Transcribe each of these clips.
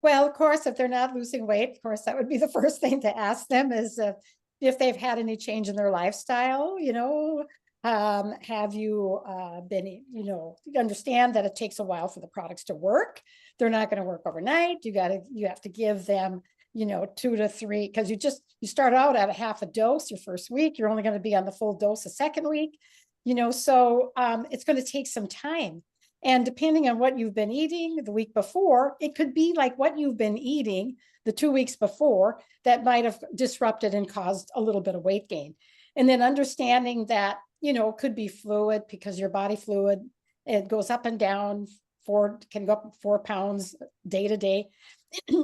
Well, of course, if they're not losing weight, of course, that would be the first thing to ask them is if they've had any change in their lifestyle, have you been, you understand that it takes a while for the products to work. They're not going to work overnight. You have to give them, 2 to 3, because you start out at a half a dose your first week. You're only going to be on the full dose the second week, so it's going to take some time. And depending on what you've been eating the week before, it could be like what you've been eating the 2 weeks before that might have disrupted and caused a little bit of weight gain. And then understanding that, it could be fluid, because your body fluid, it goes up and down, can go up 4 pounds day to day.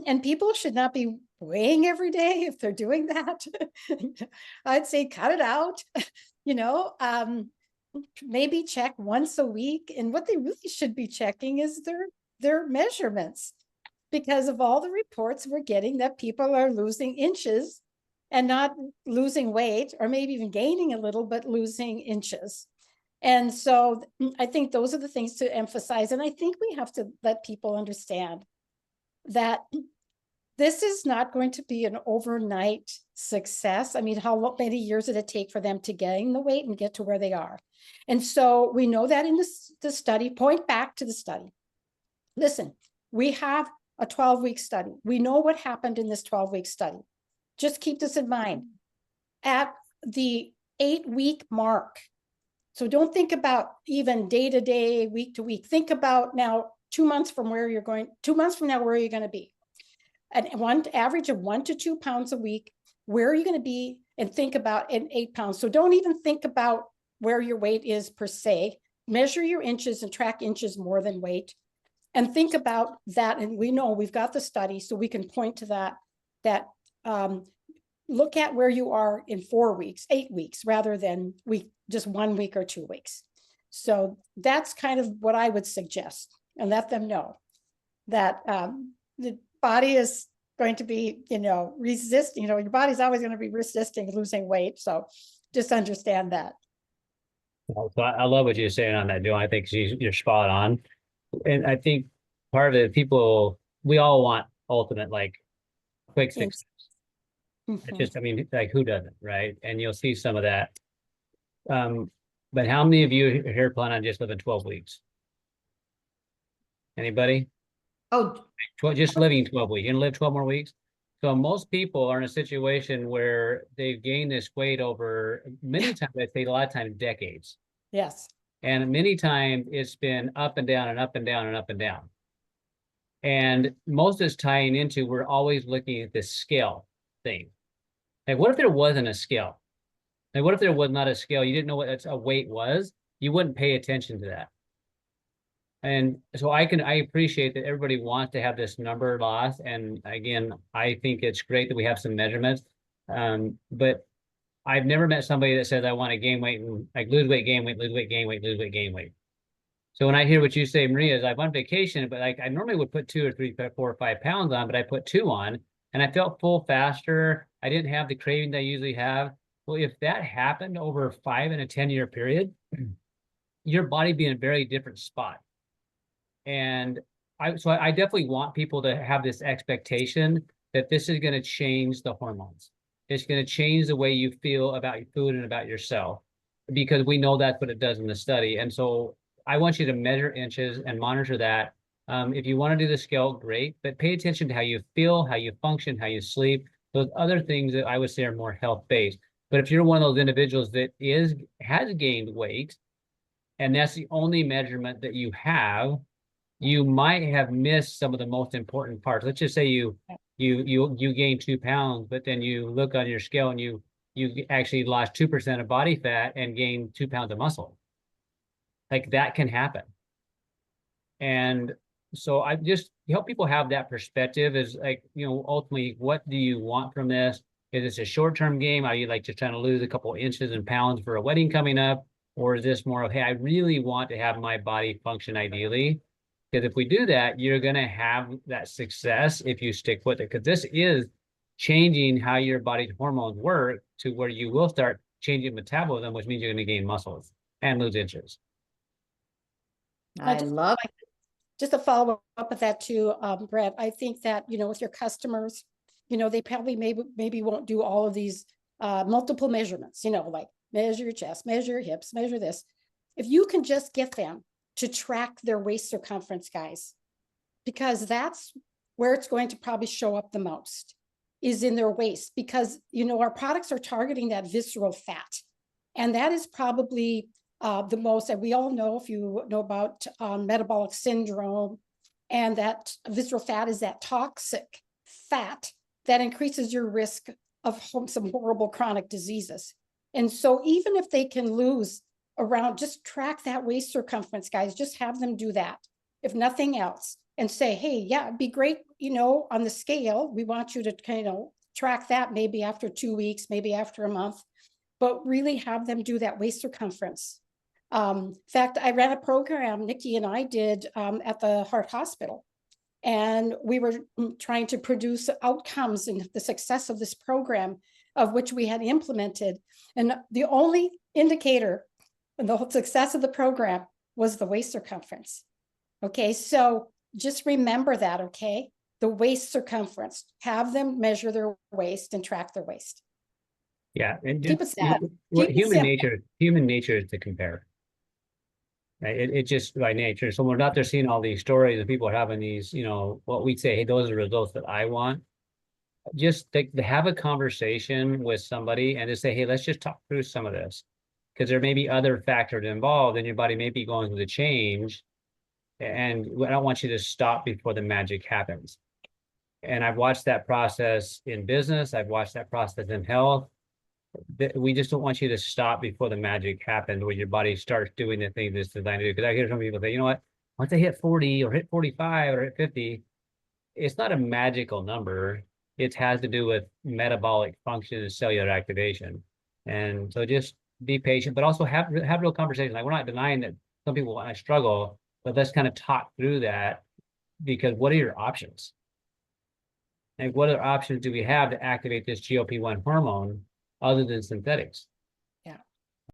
And people should not be weighing every day if they're doing that. I'd say cut it out, maybe check once a week. And what they really should be checking is their measurements, because of all the reports we're getting that people are losing inches and not losing weight, or maybe even gaining a little, but losing inches. And so I think those are the things to emphasize. And I think we have to let people understand that this is not going to be an overnight success. I mean, how many years did it take for them to gain the weight and get to where they are? And so we know that in the study, point back to the study. Listen, we have a 12-week study. We know what happened in this 12-week study. Just keep this in mind. At the 8-week mark, so don't think about even day to day, week to week. Think about now 2 months from now, where you're going to be. An average of 1 to 2 pounds a week, where are you going to be? And think about in 8 pounds. So don't even think about where your weight is per se. Measure your inches and track inches more than weight. And think about that. And we know we've got the study, so we can point to that look at where you are in 4 weeks, 8 weeks, rather than just 1 week or 2 weeks. So that's kind of what I would suggest, and let them know that the body is going to be, resisting, your body's always going to be resisting losing weight. So just understand that. So I love what you're saying on that, Joe. I think you're spot on. And I think part of it, we all want ultimate, like, quick fixes. Just, I mean, like, who doesn't, right? And you'll see some of that. But how many of you here plan on just living 12 weeks? Anybody? Oh, Just living 12 weeks. You're gonna live 12 more weeks? So most people are in a situation where they've gained this weight over many times, I'd say a lot of times, decades. yes. And many times it's been up and down and up and down and up and down. And most of it's tying into, we're always looking at this scale thing. Like, what if there wasn't a scale? Like, what if there was not a scale? You didn't know what a weight was. You wouldn't pay attention to that. And so I appreciate that everybody wants to have this number loss. And again, I think it's great that we have some measurements. But I've never met somebody that says, I want to gain weight and like lose weight, gain weight, lose weight, gain weight, lose weight, gain weight. So when I hear what you say, Maria, is I'm on vacation, but like I normally would put 2 or 3, 4 or 5 pounds on, but I put 2 on and I felt full faster. I didn't have the craving that I usually have. Well, if that happened over a 5 and a 10-year period, your body be in a very different spot. And so I definitely want people to have this expectation that this is going to change the hormones. It's going to change the way you feel about your food and about yourself, because we know that's what it does in the study. And so I want you to measure inches and monitor that. If you want to do the scale, great, but pay attention to how you feel, how you function, how you sleep, those other things that I would say are more health-based. But if you're one of those individuals that has gained weight, and that's the only measurement that you have, you might have missed some of the most important parts. Let's just say you gain 2 pounds, but then you look on your scale and you actually lost 2% of body fat and gained 2 pounds of muscle. Like, that can happen. And so I just help people have that perspective, is like, ultimately, what do you want from this? Is this a short-term game? Are you like just trying to lose a couple of inches and pounds for a wedding coming up? Or is this more of, hey, I really want to have my body function ideally? Because if we do that, you're going to have that success if you stick with it. Because this is changing how your body's hormones work to where you will start changing metabolism, which means you're going to gain muscles and lose inches. I love just to follow up with that too, Brett, I think that, with your customers, they probably maybe won't do all of these multiple measurements, like measure your chest, measure your hips, measure this. If you can just get them to track their waist circumference, guys, because that's where it's going to probably show up the most, is in their waist, because our products are targeting that visceral fat, and that is probably the most. And we all know, if you know about metabolic syndrome, and that visceral fat is that toxic fat that increases your risk of some horrible chronic diseases. And so even if they can lose around, just track that waist circumference, guys, just have them do that, if nothing else, and say, hey, yeah, it'd be great, on the scale, we want you to track that maybe after 2 weeks, maybe after a month, but really have them do that waist circumference. In fact, I ran a program, Nikki and I did, at the Heart Hospital, and we were trying to produce outcomes and the success of this program, of which we had implemented. And the only indicator and the whole success of the program was the waist circumference. Okay, so just remember that, okay? The waist circumference. Have them measure their waist and track their waist. Yeah, and Keep it simple. Keep it human simple. human nature is to compare. Right? It just by nature. So we're not there seeing all these stories and people are having these, what we'd say, hey, those are the results that I want. Just to have a conversation with somebody and to say, hey, let's just talk through some of this, because there may be other factors involved and your body may be going through the change. And I don't want you to stop before the magic happens. And I've watched that process in business. I've watched that process in health. We just don't want you to stop before the magic happens, where your body starts doing the things it's designed to do. Because I hear some people say, you know what, once they hit 40 or hit 45 or hit 50, it's not a magical number. It has to do with metabolic function and cellular activation. And so just be patient, but also have real conversations. Like, we're not denying that some people want to struggle, but let's kind of talk through that, because what are your options? And what other options do we have to activate this GLP-1 hormone other than synthetics?